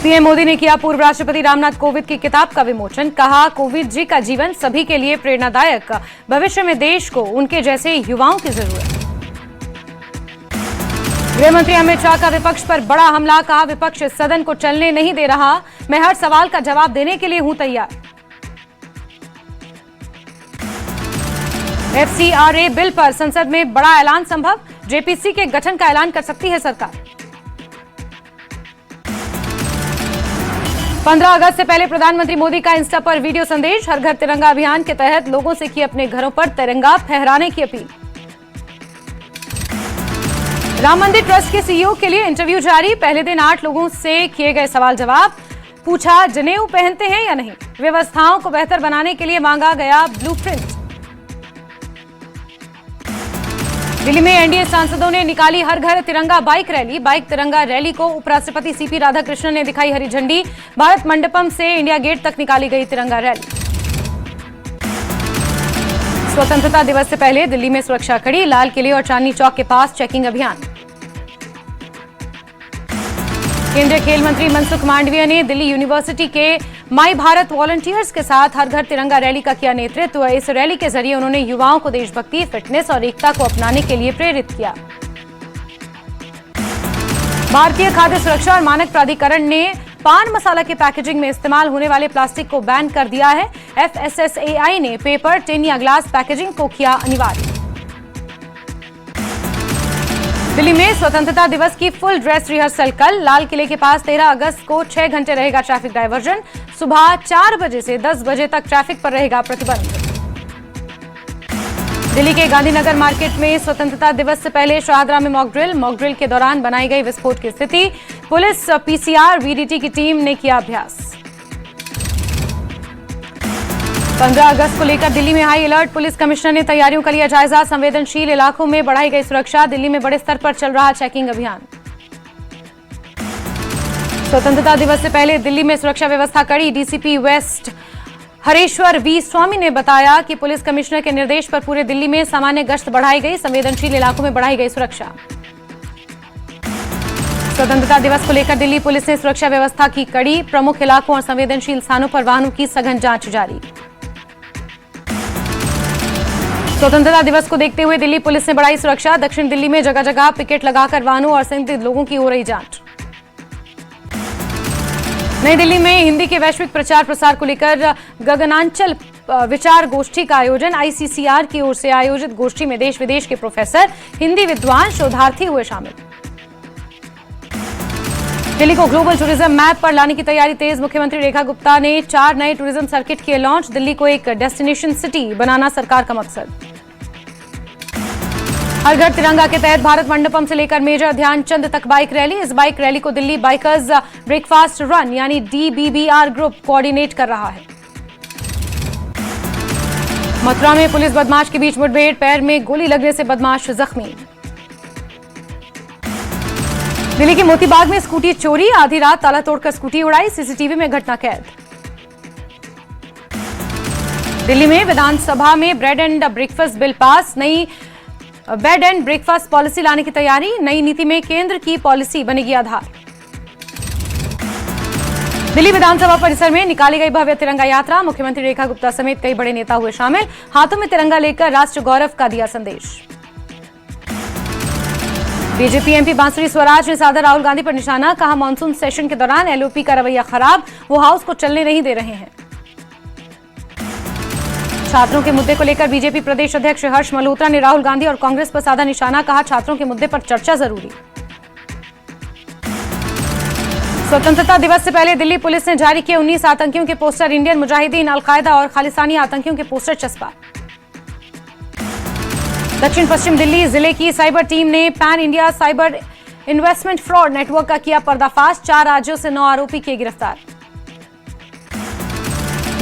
PM Modi ने किया पूर्व राष्ट्रपति रामनाथ कोविंद की किताब का विमोचन। कहा, कोविंद जी का जीवन सभी के लिए प्रेरणादायक। भविष्य में देश को उनके जैसे युवाओं की जरूरत। गृह मंत्री अमित शाह का विपक्ष पर बड़ा हमला। कहा, विपक्ष सदन को चलने नहीं दे रहा। मैं हर सवाल का जवाब देने के लिए हूं तैयार। एफसीआरए बिल पर संसद में बड़ा ऐलान संभव। जेपीसी के गठन का ऐलान कर सकती है सरकार। 15 अगस्त से पहले प्रधानमंत्री मोदी का इंस्टा पर वीडियो संदेश। हर घर तिरंगा अभियान के तहत लोगों से की अपने घरों पर तिरंगा फहराने की अपील। राम मंदिर ट्रस्ट के सीईओ के लिए इंटरव्यू जारी। पहले दिन 8 लोगों से किए गए सवाल जवाब। पूछा, जनेऊ पहनते हैं या नहीं। व्यवस्थाओं को बेहतर बनाने के लिए मांगा गया ब्लूप्रिंट। दिल्ली में एनडीए सांसदों ने निकाली हर घर तिरंगा बाइक रैली। बाइक तिरंगा रैली को उपराष्ट्रपति सीपी राधाकृष्णन ने दिखाई हरी झंडी। भारत मंडपम से इंडिया गेट तक निकाली गई तिरंगा रैली। स्वतंत्रता दिवस से पहले दिल्ली में सुरक्षा कड़ी। लाल किले और चांदनी चौक के पास चेकिंग अभियान। केंद्रीय खेल मंत्री मनसुख मांडविया ने दिल्ली यूनिवर्सिटी के माई भारत वॉलंटियर्स के साथ हर घर तिरंगा रैली का किया नेतृत्व। इस रैली के जरिए उन्होंने युवाओं को देशभक्ति, फिटनेस और एकता को अपनाने के लिए प्रेरित किया। भारतीय खाद्य सुरक्षा और मानक प्राधिकरण ने पान मसाला के पैकेजिंग में इस्तेमाल होने वाले प्लास्टिक को बैन कर दिया है। एफएसएसएआई ने पेपर, टिन या ग्लास पैकेजिंग को किया अनिवार्य। दिल्ली में स्वतंत्रता दिवस की फुल ड्रेस रिहर्सल कल। लाल किले के पास 13 अगस्त को 6 घंटे रहेगा ट्रैफिक डायवर्जन। सुबह 4 बजे से 10 बजे तक ट्रैफिक पर रहेगा प्रतिबंध। दिल्ली के गांधीनगर मार्केट में स्वतंत्रता दिवस से पहले शाहदरा में मॉक ड्रिल के दौरान बनाई गई विस्फोट की स्थिति। पुलिस, पीसीआर, वीडीटी की टीम ने किया अभ्यास। 15 अगस्त को लेकर दिल्ली में हाई अलर्ट। पुलिस कमिश्नर ने तैयारियों का लिया जायजा। संवेदनशील इलाकों में बढ़ाई गई सुरक्षा। दिल्ली में बड़े स्तर पर चल रहा चेकिंग अभियान। स्वतंत्रता दिवस से पहले दिल्ली में सुरक्षा व्यवस्था कड़ी। डीसीपी वेस्ट हरेश्वर वी स्वामी ने बताया कि पुलिस कमिश्नर के निर्देश पर पूरे दिल्ली में सामान्य गश्त बढ़ाई गई। संवेदनशील इलाकों में बढ़ाई गई सुरक्षा। स्वतंत्रता दिवस को लेकर दिल्ली पुलिस ने सुरक्षा व्यवस्था की कड़ी। प्रमुख इलाकों और संवेदनशील स्थानों पर वाहनों की सघन जांच जारी। स्वतंत्रता दिवस को देखते हुए दिल्ली पुलिस ने बढ़ाई सुरक्षा। दक्षिण दिल्ली में जगह जगह पिकेट लगाकर वाहनों और संदिग्ध लोगों की हो रही जांच। नई दिल्ली में हिंदी के वैश्विक प्रचार प्रसार को लेकर गगनांचल विचार गोष्ठी का आयोजन। आईसीसीआर की ओर से आयोजित गोष्ठी में देश विदेश के प्रोफेसर, हिंदी विद्वान, शोधार्थी हुए शामिल। दिल्ली को ग्लोबल टूरिज्म मैप पर लाने की तैयारी तेज। मुख्यमंत्री रेखा गुप्ता ने 4 नए टूरिज्म सर्किट किए लॉन्च। दिल्ली को एक डेस्टिनेशन सिटी बनाना सरकार का मकसद। हर घर तिरंगा के तहत भारत मंडपम से लेकर मेजर ध्यानचंद तक बाइक रैली। इस बाइक रैली को दिल्ली बाइकर्स ब्रेकफास्ट रन यानी DBBR ग्रुप कोऑर्डिनेट कर रहा है। मथुरा में पुलिस बदमाश के बीच मुठभेड़। पैर में गोली लगने से बदमाश जख्मी। दिल्ली के मोतीबाग में स्कूटी चोरी। आधी रात ताला तोड़कर स्कूटी उड़ाई। सीसीटीवी में घटना कैद। दिल्ली में विधानसभा में bread and breakfast bill pass. नई बेड एंड ब्रेकफास्ट पॉलिसी लाने की तैयारी। नई नीति में केंद्र की पॉलिसी बनेगी आधार। दिल्ली विधानसभा परिसर में निकाली गई भव्य तिरंगा यात्रा। मुख्यमंत्री रेखा गुप्ता समेत कई बड़े नेता हुए शामिल। हाथों में तिरंगा लेकर राष्ट्र गौरव का दिया संदेश। बीजेपी एमपी बांसुरी स्वराज ने साधा राहुल गांधी पर निशाना। कहा, मानसून सेशन के दौरान एलओपी का रवैया खराब। वो हाउस को चलने नहीं दे रहे हैं। छात्रों के मुद्दे को लेकर बीजेपी प्रदेश अध्यक्ष हर्ष मल्होत्रा ने राहुल गांधी और कांग्रेस पर साधा निशाना। कहा, छात्रों के मुद्दे पर चर्चा जरूरी। स्वतंत्रता दिवस से पहले दिल्ली पुलिस ने जारी किए 19 आतंकियों के पोस्टर। इंडियन मुजाहिदीन, अलकायदा और खालिस्तानी आतंकियों के पोस्टर चस्पा। दक्षिण पश्चिम दिल्ली जिले की साइबर टीम ने pan India cyber investment fraud network का किया पर्दाफाश। 4 राज्यों से 9 आरोपी किए गिरफ्तार।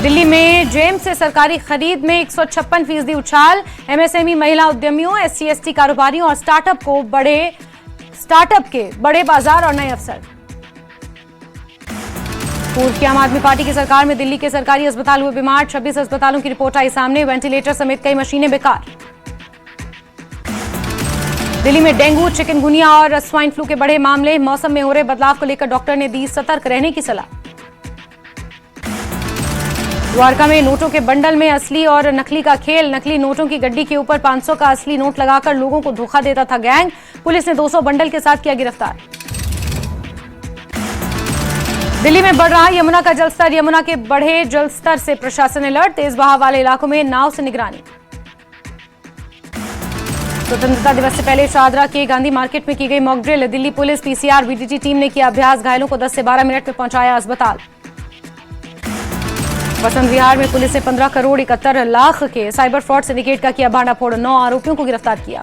दिल्ली में जेम से सरकारी खरीद में 156% उछाल। एमएसएमई महिला उद्यमियों, SC/ST कारोबारियों और स्टार्टअप के बड़े बाजार और नए अवसर। पूर्व की आम आदमी पार्टी की सरकार में दिल्ली के सरकारी अस्पताल हुए बीमार। 26 अस्पतालों की रिपोर्ट आई सामने। वेंटिलेटर समेत कई मशीनें बेकार। दिल्ली में डेंगू, चिकनगुनिया और स्वाइन फ्लू के बड़े मामले। मौसम में हो रहे बदलाव को लेकर डॉक्टर ने दी सतर्क रहने की सलाह। द्वारका में नोटों के बंडल में असली और नकली का खेल। नकली नोटों की गड्डी के ऊपर 500 का असली नोट लगाकर लोगों को धोखा देता था गैंग। पुलिस ने 200 बंडल के साथ किया गिरफ्तार। दिल्ली में बढ़ रहा यमुना का जलस्तर। यमुना के बढ़े जलस्तर से प्रशासन अलर्ट। तेज बहाव वाले इलाकों में नाव से निगरानी। स्वतंत्रता दिवस से पहले शाहदरा के गांधी मार्केट में की गई mock drill. Delhi police, PCR, बीडीटी team ने किया अभ्यास। घायलों को 10 से 12 मिनट में पहुंचाया अस्पताल। वसंत विहार में पुलिस ने 15 करोड़ 71 लाख के साइबर फ्रॉड सिंडिकेट का किया भांडाफोड़। 9 आरोपियों को गिरफ्तार किया।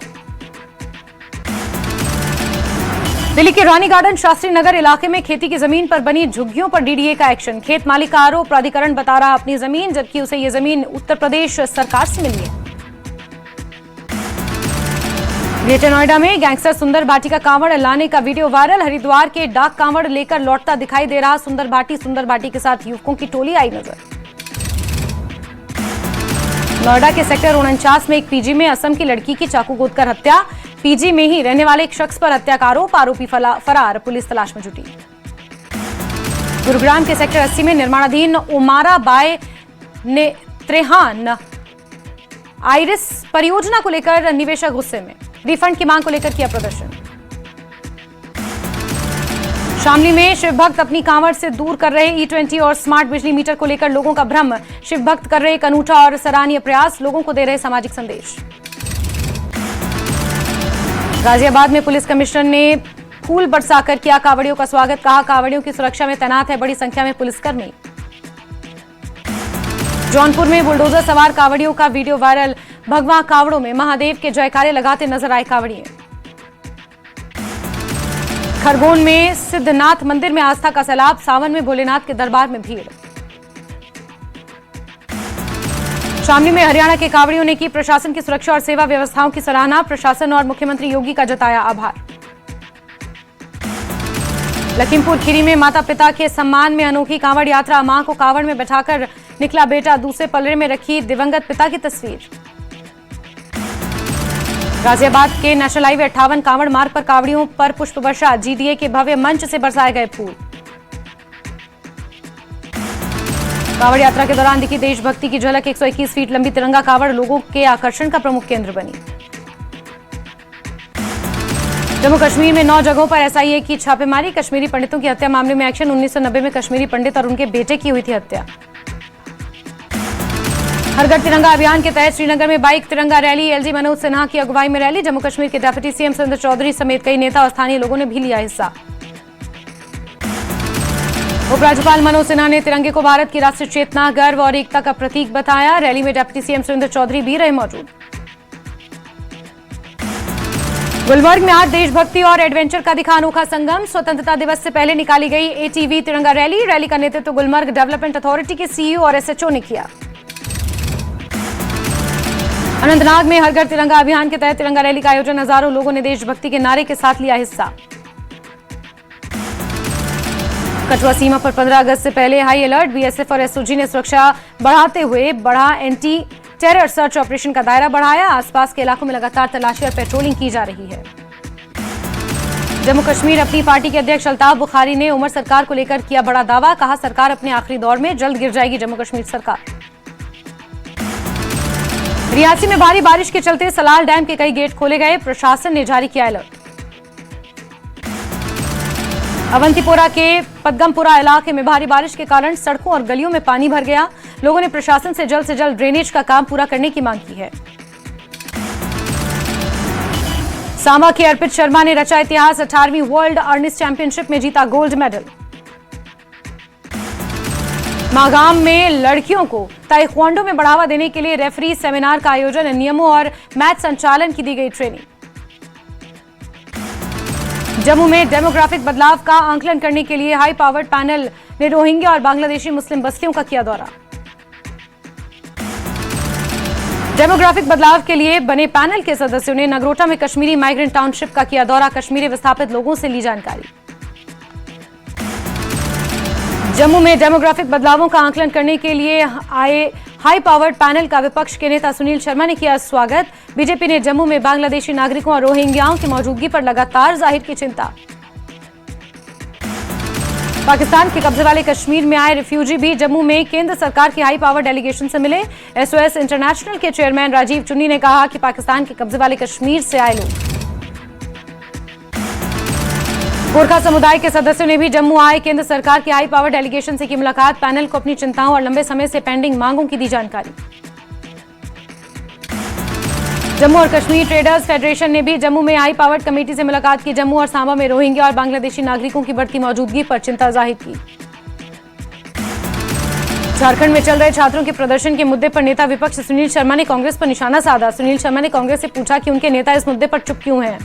दिल्ली के रानी गार्डन शास्त्री नगर इलाके में खेती की जमीन पर बनी झुग्गियों पर डीडीए का एक्शन। खेत मालिक का आरोप, प्राधिकरण बता रहा अपनी जमीन, जबकि उसे ये जमीन उत्तर प्रदेश सरकार से मिली है। ग्रेटर नोएडा में गैंगस्टर सुंदर भाटी का कांवड़ लाने का वीडियो वायरल। हरिद्वार के डाक कांवड़ लेकर लौटता दिखाई दे रहा सुंदर भाटी के साथ युवकों की टोली आई नजर। नोएडा के सेक्टर 49 में एक पीजी में असम की लड़की की चाकू गोदकर हत्या। पीजी में ही रहने वाले एक शख्स पर हत्या का आरोप, आरोपी फरार, पुलिस तलाश में जुटी। गुरुग्राम के सेक्टर 80 में निर्माणाधीन उमारा बाय ने त्रेहान आइरिस परियोजना को लेकर निवेशक गुस्से में। रिफंड की मांग को लेकर किया प्रदर्शन। शामली में शिव भक्त अपनी कांवड़ से दूर कर रहे E20 और स्मार्ट बिजली मीटर को लेकर लोगों का भ्रम। शिव भक्त कर रहे एक अनूठा और सराहनीय प्रयास, लोगों को दे रहे सामाजिक संदेश। गाजियाबाद में पुलिस कमिश्नर ने फूल बरसाकर किया कांवड़ियों का स्वागत। कहा, कांवड़ियों की सुरक्षा में तैनात है बड़ी संख्या में पुलिसकर्मी। जौनपुर में बुलडोजर सवार कांवड़ियों का वीडियो वायरल। भगवा कांवड़ों में महादेव के जयकारे लगाते नजर आए कांवड़िए। खरगोन में सिद्धनाथ मंदिर में आस्था का सैलाब। सावन में भोलेनाथ के दरबार में भीड़। शामली में हरियाणा के कांवड़ियों ने की प्रशासन की सुरक्षा और सेवा व्यवस्थाओं की सराहना। प्रशासन और मुख्यमंत्री योगी का जताया आभार। लखीमपुर खीरी में माता पिता के सम्मान में अनोखी कांवड़ यात्रा। मां को कांवड़ में बैठाकर निकला बेटा। दूसरे पल्ले में रखी दिवंगत पिता की तस्वीर। गाजियाबाद के नेशनल हाईवे 58 कांवड़ मार्ग पर कांवड़ियों पर पुष्प वर्षा। जीडीए के भव्य मंच से बरसाए गए फूल। कांवड़ यात्रा के दौरान दिखी देशभक्ति की झलक। 121 फीट लंबी तिरंगा कांवड़ लोगों के आकर्षण का प्रमुख केंद्र बनी। जम्मू कश्मीर में 9 जगहों पर एसआईए की छापेमारी। कश्मीरी पंडितों की हत्या मामले में एक्शन। 1990 में कश्मीरी पंडित और उनके बेटे की हुई थी हत्या। हर घर तिरंगा अभियान के तहत श्रीनगर में बाइक तिरंगा रैली। एलजी मनोज सिन्हा की अगुवाई में रैली। जम्मू कश्मीर के डिप्टी सीएम सुरेंद्र चौधरी समेत कई नेता और स्थानीय लोगों ने भी लिया हिस्सा। उपराज्यपाल मनोज सिन्हा ने तिरंगे को भारत की राष्ट्रीय चेतना, गर्व और एकता का प्रतीक बताया। रैली में डिप्टी सीएम सुरेंद्र चौधरी भी रहे मौजूद। गुलमर्ग में आज देशभक्ति और एडवेंचर का दिखा अनोखा संगम। स्वतंत्रता दिवस से पहले निकाली गई एटीवी तिरंगा रैली। रैली का नेतृत्व गुलमर्ग डेवलपमेंट अथॉरिटी के सीईओ और एसएचओ ने किया। अनंतनाग में हर घर तिरंगा अभियान के तहत तिरंगा रैली का आयोजन। हजारों लोगों ने देशभक्ति के नारे के साथ लिया हिस्सा। कठुआ सीमा पर 15 अगस्त से पहले हाई अलर्ट। बीएसएफ और एसओजी ने सुरक्षा बढ़ाते हुए बढ़ा एंटी टेरर सर्च ऑपरेशन का दायरा बढ़ाया। आसपास के इलाकों में लगातार तलाशी और पेट्रोलिंग की जा रही है। जम्मू कश्मीर अपनी पार्टी के अध्यक्ष अल्ताफ बुखारी ने उमर सरकार को लेकर किया बड़ा दावा। कहा, सरकार अपने आखिरी दौर में, जल्द गिर जाएगी जम्मू कश्मीर सरकार। रियासी में भारी बारिश के चलते सलाल डैम के कई गेट खोले गए। प्रशासन ने जारी किया अलर्ट। अवंतीपोरा के पद्गमपुरा इलाके में भारी बारिश के कारण सड़कों और गलियों में पानी भर गया। लोगों ने प्रशासन से जल्द ड्रेनेज का काम पूरा करने की मांग की है। सांबा के अर्पित शर्मा ने रचा इतिहास। 18वीं वर्ल्ड अर्निस्ट चैंपियनशिप में जीता गोल्ड मेडल। मागाम में लड़कियों को ताइक्वांडो में बढ़ावा देने के लिए रेफरी सेमिनार का आयोजन। नियमों और मैच संचालन की दी गई ट्रेनिंग। जम्मू में डेमोग्राफिक बदलाव का आंकलन करने के लिए हाई पावर्ड पैनल ने रोहिंग्या और बांग्लादेशी मुस्लिम बस्तियों का किया दौरा। डेमोग्राफिक बदलाव के लिए बने पैनल के सदस्यों ने नगरोटा में कश्मीरी माइग्रेंट टाउनशिप का किया दौरा। कश्मीरी विस्थापित लोगों से ली जानकारी। जम्मू में डेमोग्राफिक बदलावों का आंकलन करने के लिए आए हाई पावर्ड पैनल का विपक्ष के नेता सुनील शर्मा ने किया स्वागत। बीजेपी ने जम्मू में बांग्लादेशी नागरिकों और रोहिंग्याओं की मौजूदगी पर लगातार जाहिर की चिंता। पाकिस्तान के कब्जे वाले कश्मीर में आए रिफ्यूजी भी जम्मू में केंद्र सरकार की हाई पावर डेलीगेशन से मिले। एसओएस इंटरनेशनल के चेयरमैन राजीव चुन्नी ने कहा कि पाकिस्तान के कब्जे वाले कश्मीर से आए लोग। गोरखा समुदाय के सदस्यों ने भी जम्मू आए केंद्र सरकार की हाई पावर डेलीगेशन से की मुलाकात। पैनल को अपनी चिंताओं और लंबे समय से पेंडिंग मांगों की दी जानकारी। जम्मू और कश्मीर ट्रेडर्स फेडरेशन ने भी जम्मू में हाई पावर्ड कमेटी से मुलाकात की। जम्मू और सांबा में रोहिंग्या और बांग्लादेशी नागरिकों की बढ़ती मौजूदगी पर चिंता जाहिर की। झारखंड में चल रहे छात्रों के प्रदर्शन के मुद्दे पर नेता विपक्ष सुनील शर्मा ने कांग्रेस पर निशाना साधा। सुनील शर्मा ने कांग्रेस से पूछा कि उनके नेता इस मुद्दे पर चुप क्यों हैं।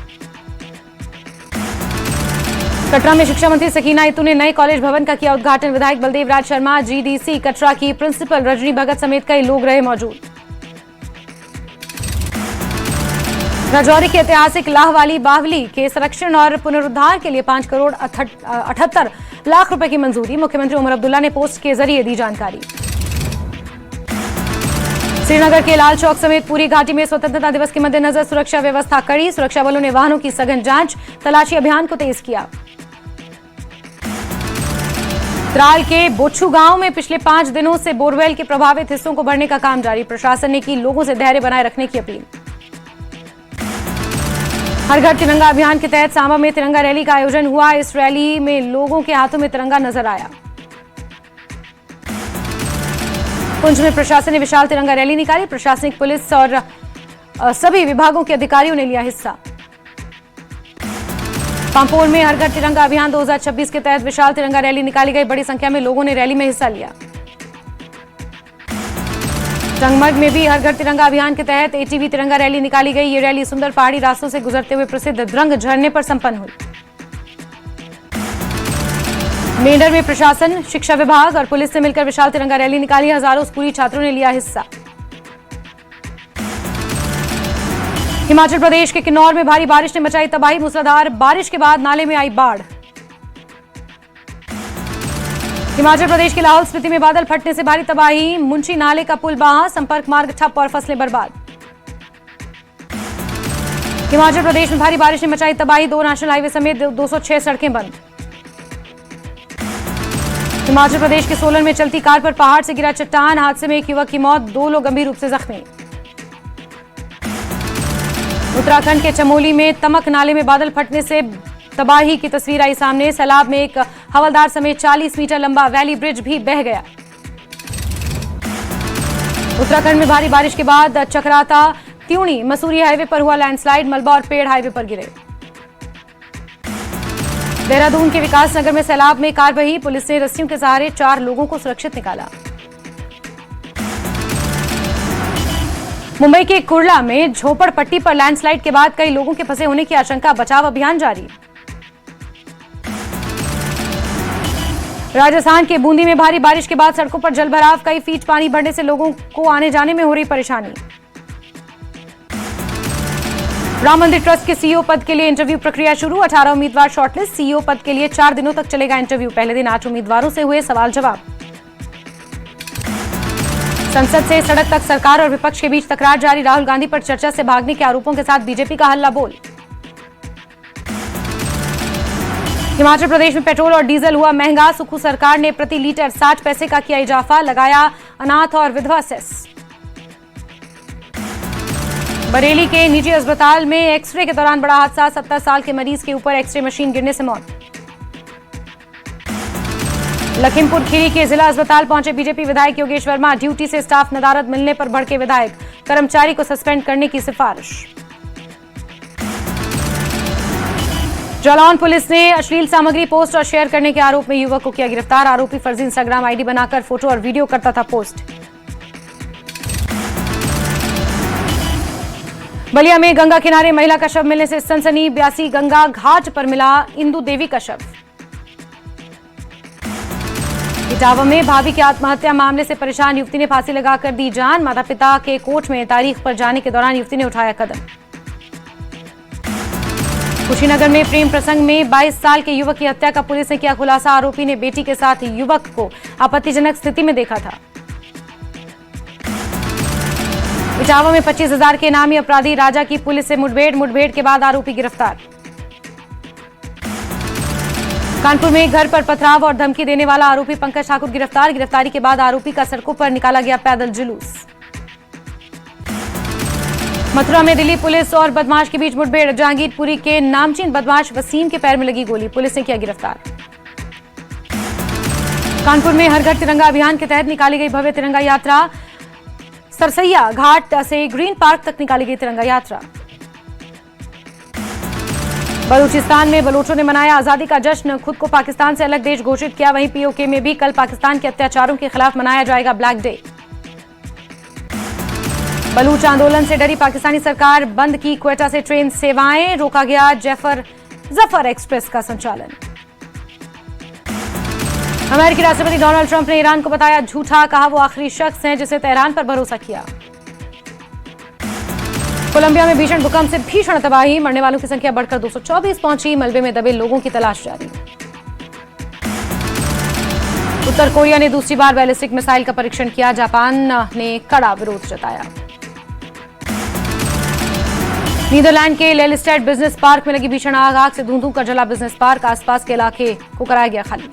कटरा में शिक्षा मंत्री सकीना इतू ने नए कॉलेज भवन का किया उद्घाटन। विधायक बलदेव राज शर्मा, जीडीसी कटरा की प्रिंसिपल रजनी भगत समेत कई लोग रहे मौजूद। राजौरी के ऐतिहासिक लाहवाली बावली के संरक्षण और पुनरुद्धार के लिए 5 करोड़ 78 लाख रुपए की मंजूरी। मुख्यमंत्री उमर अब्दुल्ला ने पोस्ट के जरिए दी जानकारी। श्रीनगर के लाल चौक समेत पूरी घाटी में स्वतंत्रता दिवस के मद्देनजर सुरक्षा व्यवस्था कड़ी। सुरक्षा बलों ने वाहनों की सघन जांच, तलाशी अभियान को तेज किया। त्राल के बोच्छू गांव में पिछले 5 दिनों से बोरवेल के प्रभावित हिस्सों को भरने का काम जारी। प्रशासन ने की लोगों से धैर्य बनाए रखने की अपील। हर घर तिरंगा अभियान के तहत सांबा में तिरंगा रैली का आयोजन हुआ। इस रैली में लोगों के हाथों में तिरंगा नजर आया। पुंछ में प्रशासन ने विशाल तिरंगा रैली निकाली। प्रशासनिक, पुलिस और सभी विभागों के अधिकारियों ने लिया हिस्सा। पांपोर में हर घर तिरंगा अभियान 2026 के तहत विशाल तिरंगा रैली निकाली गई। बड़ी संख्या में लोगों ने रैली में हिस्सा लिया। संगमर्ग में भी हर घर तिरंगा अभियान के तहत एटीवी तिरंगा रैली निकाली गई। ये रैली सुंदर पहाड़ी रास्तों से गुजरते हुए प्रसिद्ध द्रंग झरने पर संपन्न हुई। मेंढर में प्रशासन, शिक्षा विभाग और पुलिस से मिलकर विशाल तिरंगा रैली निकाली। हजारों स्कूली छात्रों ने लिया हिस्सा। हिमाचल प्रदेश के किन्नौर में भारी बारिश ने मचाई तबाही। मूसलाधार बारिश के बाद नाले में आई बाढ़। हिमाचल प्रदेश के लाहौल स्पीति में बादल फटने से भारी तबाही। मुंशी नाले का पुल बहा, संपर्क मार्ग ठप और फसलें बर्बाद। हिमाचल प्रदेश में भारी बारिश ने मचाई तबाही। 2 नेशनल हाईवे समेत 206 सड़कें बंद। हिमाचल प्रदेश के सोलन में चलती कार पर पहाड़ से गिरा चट्टान। हादसे में एक युवक की मौत, 2 लोग गंभीर रूप से जख्मी। उत्तराखंड के चमोली में तमक नाले में बादल फटने से तबाही की तस्वीर आई सामने। सैलाब में एक हवलदार समेत 40 मीटर लंबा वैली ब्रिज भी बह गया। उत्तराखंड में भारी बारिश के बाद चक्राता त्यूणी मसूरी हाईवे पर हुआ लैंडस्लाइड। मलबा और पेड़ हाईवे पर गिरे। देहरादून के विकास नगर में सैलाब में कार बही। पुलिस ने रस्सियों के सहारे 4 लोगों को सुरक्षित निकाला। मुंबई के कुर्ला में झोपड़पट्टी पर लैंडस्लाइड के बाद कई लोगों के फंसे होने की आशंका। बचाव अभियान जारी। राजस्थान के बूंदी में भारी बारिश के बाद सड़कों पर जलभराव। कई फीट पानी बढ़ने से लोगों को आने जाने में हो रही परेशानी। राम मंदिर ट्रस्ट के सीईओ पद के लिए इंटरव्यू प्रक्रिया शुरू। 18 उम्मीदवार शॉर्टलिस्ट। सीईओ पद के लिए 4 दिनों तक चलेगा इंटरव्यू। पहले दिन 8 उम्मीदवारों से हुए सवाल जवाब। संसद से सड़क तक सरकार और विपक्ष के बीच तकरार जारी। राहुल गांधी पर चर्चा से भागने के आरोपों के साथ बीजेपी का हल्ला बोल। हिमाचल प्रदेश में पेट्रोल और डीजल हुआ महंगा। सुक्खू सरकार ने प्रति लीटर 60 पैसे का किया इजाफा। लगाया अनाथ और विधवा सेस। बरेली के निजी अस्पताल में एक्सरे के दौरान बड़ा हादसा। 70 साल के मरीज के ऊपर एक्सरे मशीन गिरने से मौत। लखीमपुर खीरी के जिला अस्पताल पहुंचे बीजेपी विधायक योगेश वर्मा। ड्यूटी से स्टाफ नदारद मिलने पर भड़के विधायक। कर्मचारी को सस्पेंड करने की सिफारिश। जालौन पुलिस ने अश्लील सामग्री पोस्ट और शेयर करने के आरोप में युवक को किया गिरफ्तार। आरोपी फर्जी इंस्टाग्राम आईडी बनाकर फोटो और वीडियो करता था पोस्ट। बलिया में गंगा किनारे महिला का शव मिलने से सनसनी। 82 गंगा घाट पर मिला इंदु देवी का शव। इटावा में भाभी की आत्महत्या मामले से परेशान युवती ने फांसी लगाकर दी जान। माता पिता के कोर्ट में तारीख पर जाने के दौरान युवती ने उठाया कदम। कुशीनगर में प्रेम प्रसंग में 22 साल के युवक की हत्या का पुलिस ने किया खुलासा। आरोपी ने बेटी के साथ युवक को आपत्तिजनक स्थिति में देखा था। इटावा में 25,000 के इनामी अपराधी राजा की पुलिस से मुठभेड़ के बाद आरोपी गिरफ्तार। कानपुर में घर पर पथराव और धमकी देने वाला आरोपी पंकज ठाकुर गिरफ्तार। गिरफ्तारी के बाद आरोपी का सड़कों पर निकाला गया पैदल जुलूस। मथुरा में दिल्ली पुलिस और बदमाश के बीच मुठभेड़। जहांगीरपुरी के नामचीन बदमाश वसीम के पैर में लगी गोली, पुलिस ने किया गिरफ्तार। कानपुर में हर घर तिरंगा अभियान के तहत निकाली गई भव्य तिरंगा यात्रा। सरसैया घाट से ग्रीन पार्क तक निकाली गई तिरंगा यात्रा। बलूचिस्तान में बलोचों ने मनाया आजादी का जश्न, खुद को पाकिस्तान से अलग देश घोषित किया। वहीं पीओके में भी कल पाकिस्तान के अत्याचारों के खिलाफ मनाया जाएगा ब्लैक डे। बलूच आंदोलन से डरी पाकिस्तानी सरकार, बंद की क्वेटा से ट्रेन सेवाएं, रोका गया जफर एक्सप्रेस का संचालन। अमेरिकी राष्ट्रपति डोनाल्ड ट्रंप ने ईरान को बताया झूठा, कहा वो आखिरी शख्स हैं जिसे तेहरान पर भरोसा किया। कोलंबिया में भीषण भूकंप से भीषण तबाही, मरने वालों की संख्या बढ़कर 224 पहुंची। मलबे में दबे लोगों की तलाश जारी। उत्तर कोरिया ने दूसरी बार बैलिस्टिक मिसाइल का परीक्षण किया। जापान ने कड़ा विरोध जताया। नीदरलैंड के लेलिस्टेड बिजनेस पार्क में लगी भीषण आग से धुंधु कर जला बिजनेस पार्क। आसपास के इलाके को कराया गया खाली।